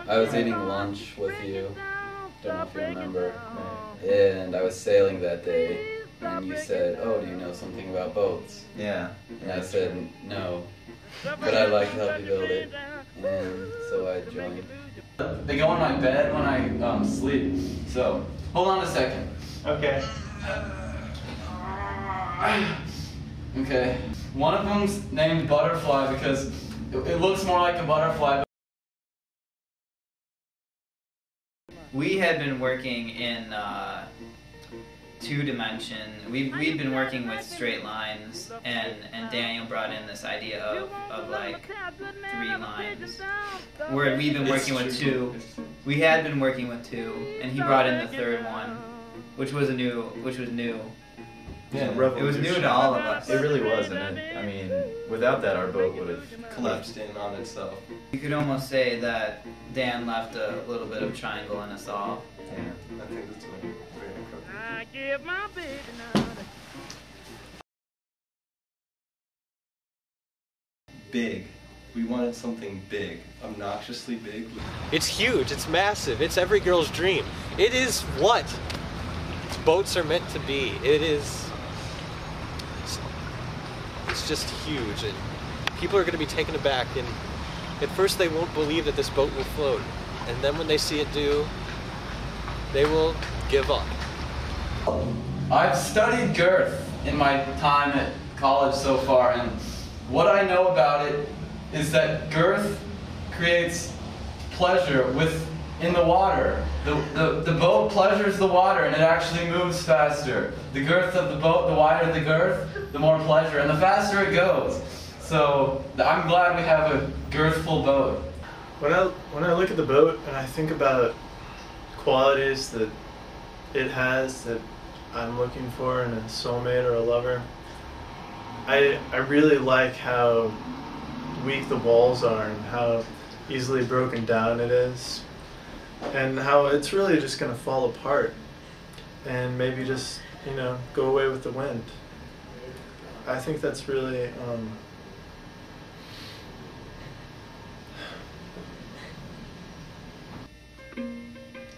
I was eating lunch with you, don't know if you remember, and I was sailing that day, and you said, oh, do you know something about boats? Yeah. And I said, no, but I'd like to help you build it, and so I joined. They go in my bed when I sleep, so hold on a second. Okay. Okay, one of them's named Butterfly because it looks more like a butterfly. We had been working in two-dimension. We'd been working with straight lines, and Daniel brought in this idea of like 3 lines. Where we've been working with 2. We had been working with 2, and he brought in the 3rd one, which was new. Yeah, It was new to all of us. It really was, and I mean, without that, our boat would have collapsed in on itself. You could almost say that Dan left a little bit of triangle in us all. Yeah, I think that's very appropriate. I give my baby now. Big. We wanted something big, obnoxiously big. It's huge, it's massive, it's every girl's dream. It is what boats are meant to be. It's just huge, and people are going to be taken aback, and at first they won't believe that this boat will float, and then when they see it do, they will give up. I've studied girth in my time at college so far, and what I know about it is that girth creates pleasure in the water. The boat pleasures the water, and it actually moves faster. The girth of the boat, the wider the girth, the more pleasure, and the faster it goes. So I'm glad we have a girthful boat. When I look at the boat and I think about qualities that it has that I'm looking for in a soulmate or a lover, I really like how weak the walls are and how easily broken down it is, and how it's really just going to fall apart and maybe just, you know, go away with the wind. I think that's really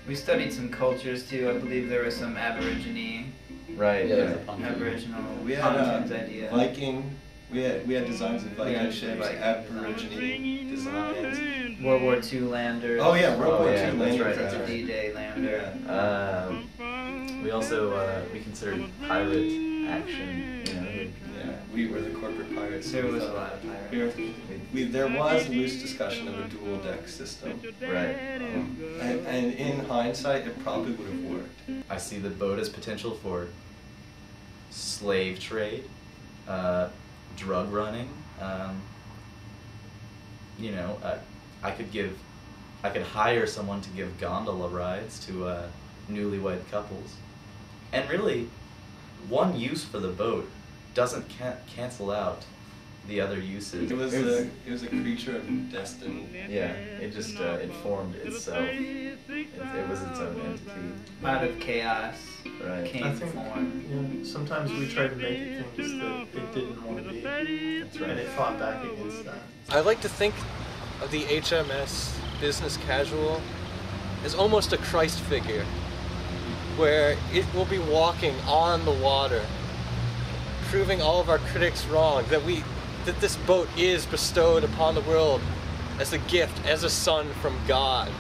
We studied some cultures too. I believe there was some Aborigine, right. Yeah, Aboriginal We had pontoons idea. Viking. We had designs of Viking Yeah, ships, Viking. Aborigine designs. World War II landers. Oh yeah, World War yeah, II that's landers. right, The D-Day lander. Yeah. We also we considered pirate action. You know, Yeah, we were the corporate pirates. There was a lot of pirates. There was loose discussion of a dual deck system. right. And in hindsight, it probably would have worked. I see the boat as potential for slave trade, drug running. You know, I could hire someone to give gondola rides to newlywed couples, and really, one use for the boat doesn't cancel out the other uses. It was a creature of destiny. Yeah, it just it formed itself. It was its own entity. Out of chaos Right. came I think form. you know, sometimes we try to make it things that it didn't want to be, That's and right. it fought back against that. I like to think of the HMS Business Casual as almost a Christ figure, where it will be walking on the water, proving all of our critics wrong, that this boat is bestowed upon the world as a gift, as a son from God.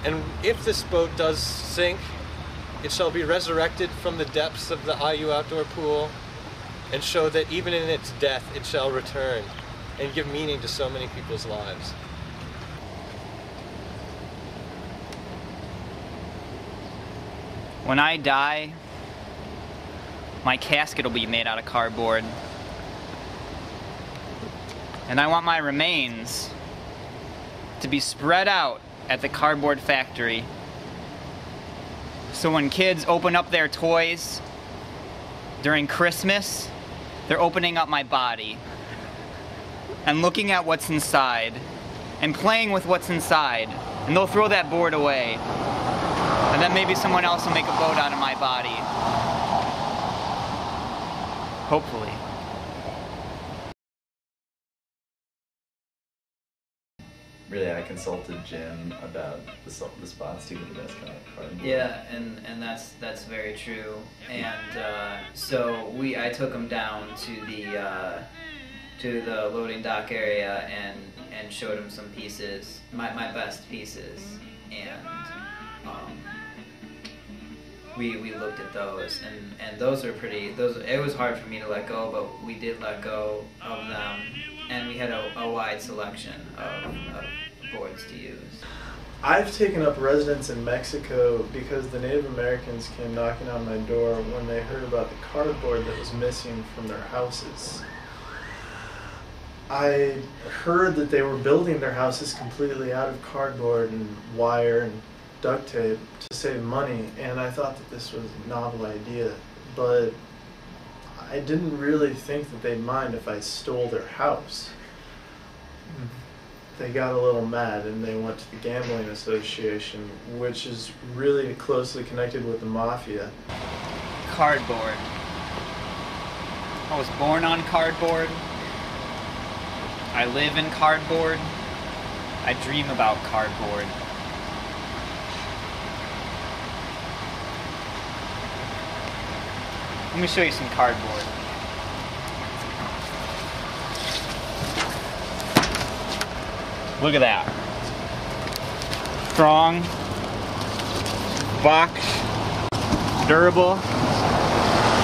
And if this boat does sink, it shall be resurrected from the depths of the IU outdoor pool and show that even in its death it shall return and give meaning to so many people's lives. When I die, my casket will be made out of cardboard. And I want my remains to be spread out at the cardboard factory. So when kids open up their toys during Christmas, they're opening up my body and looking at what's inside and playing with what's inside. And they'll throw that board away. And then maybe someone else will make a boat out of my body. Hopefully. really, I consulted Jim about the spots to get the best cardboard. Yeah, and that's very true. And so I took him down to the loading dock area and showed him some pieces, my best pieces, and we looked at those, and those are pretty. It was hard for me to let go, but we did let go of them, and we had a wide selection of boards to use. I've taken up residence in Mexico because the Native Americans came knocking on my door when they heard about the cardboard that was missing from their houses. I heard that they were building their houses completely out of cardboard and wire and duct tape to save money, and I thought that this was a novel idea, but I didn't really think that they'd mind if I stole their house. They got a little mad and they went to the gambling association, which is really closely connected with the mafia. Cardboard. I was born on cardboard. I live in cardboard. I dream about cardboard. Let me show you some cardboard. Look at that. Strong, box, durable,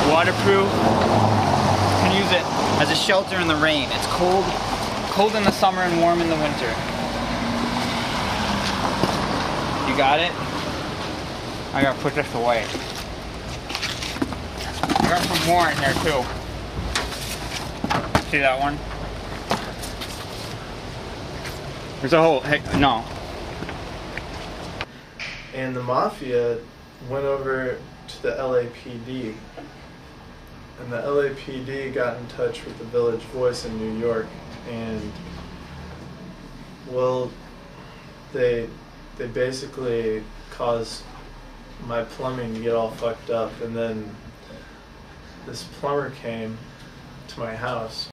waterproof. You can use it as a shelter in the rain. It's cold in the summer and warm in the winter. You got it? I gotta put this away. I got some more in here too. See that one? There's a whole, heck, no. And the mafia went over to the LAPD, and the LAPD got in touch with the Village Voice in New York, and well, they basically caused my plumbing to get all fucked up, and then this plumber came to my house